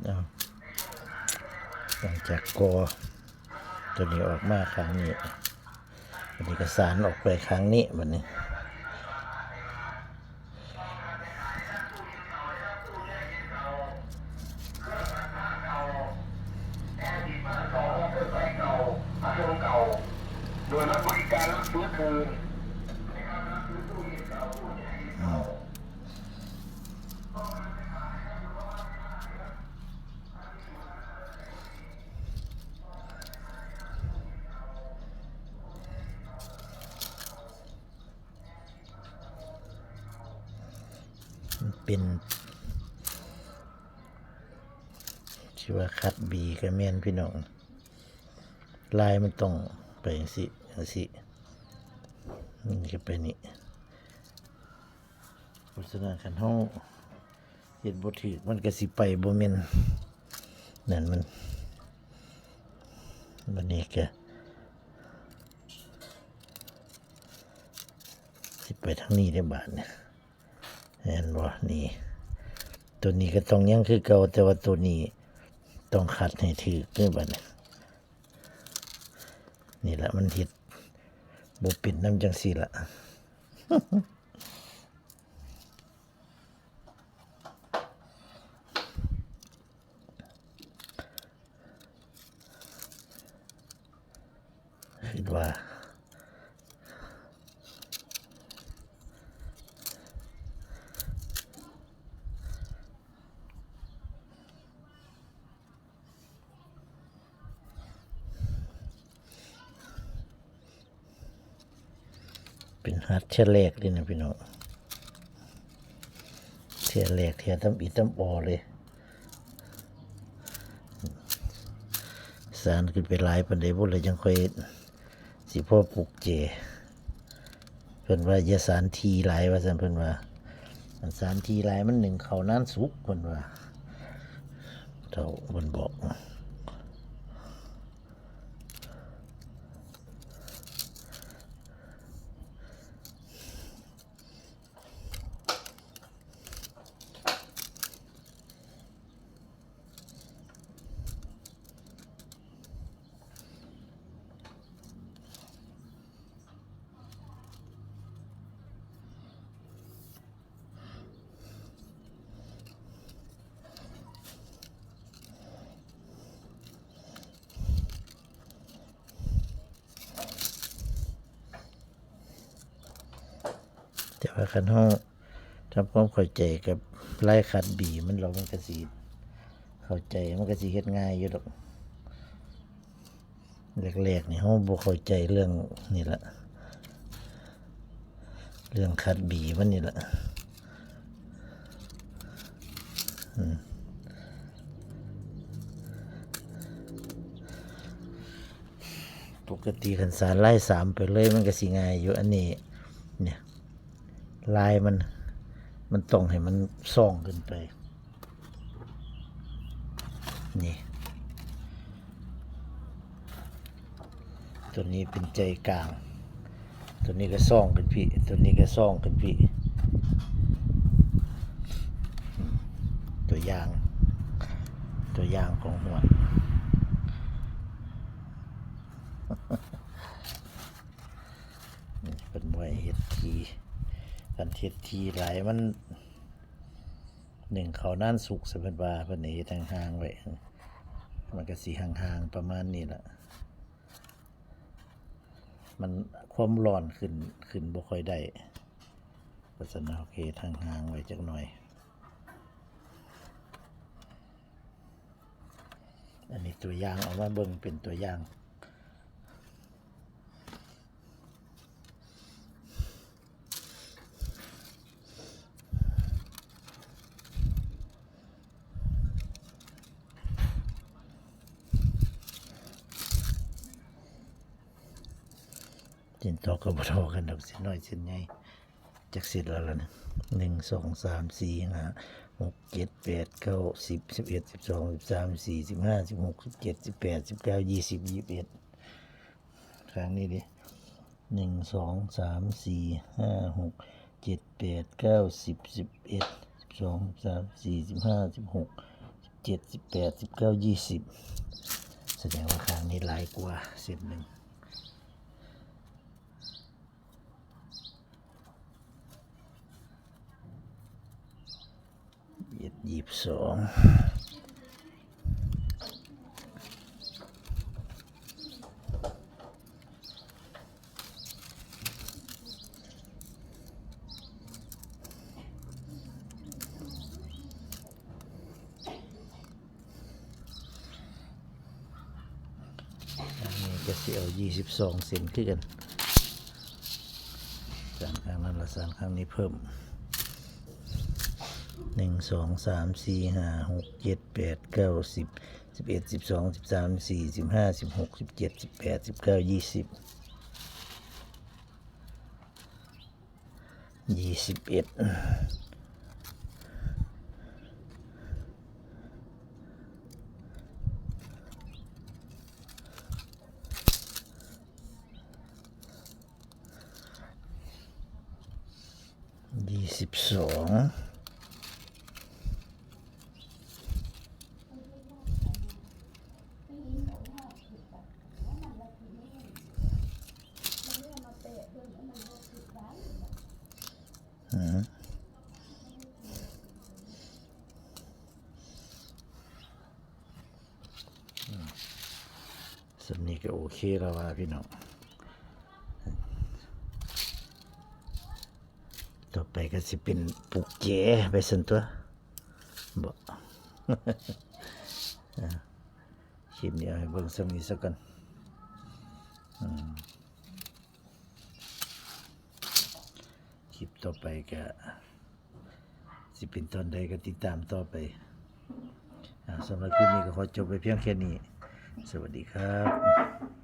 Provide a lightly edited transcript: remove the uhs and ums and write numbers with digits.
เอาหลังจากกอตัวนี้ออกมาครั้งนี้วันนี้ก็สารออกไปครั้งนี้วันนี้โดยรับบริการรับซื้อคืนเป็นชื่อว่าคัดบีกับแม่นพี่น้องลายมันต้องไปสินี่ก็ไปนี่โฆษณาขันห้องเห็นบ่ถือมันก็สิไปบ่แม่นนั่นมันวันนี้ก็สิไปทางนี้ได้บาทเนี่ยเห็นบ่นี่ตัวนี้ก็ต้องยังคือเก่าแต่ว่าตัวนี้ต้องคัดให้ถือคือบัดนี้นี่แหละมันเฮ็ดบ่เป็นน้ำจังซี่ล่ะคิดว่าเป็นฮัดเชลแรกเลยนะพี่น้องเทียแรกเทียทำอีทำออเลยสารขึ้นไปหลายปันไดพวกเลยยังค่อยสิพ่อปลูกเจเพิ่นว่าอย่าสารทีหลายว่าซั่นเพิ่นว่าอันสารทีหลายมันหนึ่งเขานานสุกเพิ่นว่าเท่าเพิ่นบอกแต่ว่าคันเฮาทำความเข้าใจกับลายขัดบีมันก็สิเข้าใจมันก็สิเฮ็ดง่ายอยู่ดอกแรกๆนี่เฮาบ่เข้าใจเรื่องนี่ล่ะเรื่องขัดบีมันนี่ล่ะปกติคันสารลาย3ไปเลยมันก็สิง่ายอยู่อันนี้เนี่ยลายมันต้องให้มันส่องขึ้นไปนี่ตัวนี้เป็นใจกลางตัวนี้ก็ส่องขึ้นพี่ตัวนี้ก็ส่องขึ้นพี่ตัวอย่างของหัวเป็นบ่อยเฮ็ดทีกันเฮ็ดทีหลายมันหนึ่งเขานั่นสุกสะเพิ่นว่าเพิ่นเฮ็ดห่างๆไว้มันก็สิห่างๆประมาณนี้ล่ะมันความร้อนขึ้นบ่ค่อยได้เพราะฉะนั้นโอเคห่างๆไว้จักหน่อยอันนี้ตัวอย่างเอามาเบิ่งเป็นตัวอย่างจินตอกก็บ่เท่ากันดอกเส้นน้อยเส้นใหญ่จักเสร็จแล้วล่ะนะ1 2 3 4 5 6 7 8 9 10 11 12 13 14 15 16 17 18 19 20 21ครั้งนี้ดิ1 2 3 4 5 6 7 8 9 10 11 12 13 14 15 16 17 18 19 20แสดงว่าข้างนี้หลายกว่าเส้นหนึ่ง22อันนี้ก็สิเอา22เซนขึ้นกันสานข้างนั้นละสานข้างนี้เพิ่ม1 2 3 4 5 6 7 8 9 10 11 12 13 14 15 16 17 18 19 20 2122สำนี้ก็โอเคแล้วว่าพี่น้องต่อไปก็สิเป็นปุกเจไปสันตัวบ่ คลิปนี้เอาให้เบิ่งสำนี้ซะก่อนคลิปต่อไปก็สิเป็นตอนใดก็ติดตามต่อไปสำหรับคลิปนี้ก็ขอจบไปเพียงแค่นี้สวัสดีครับ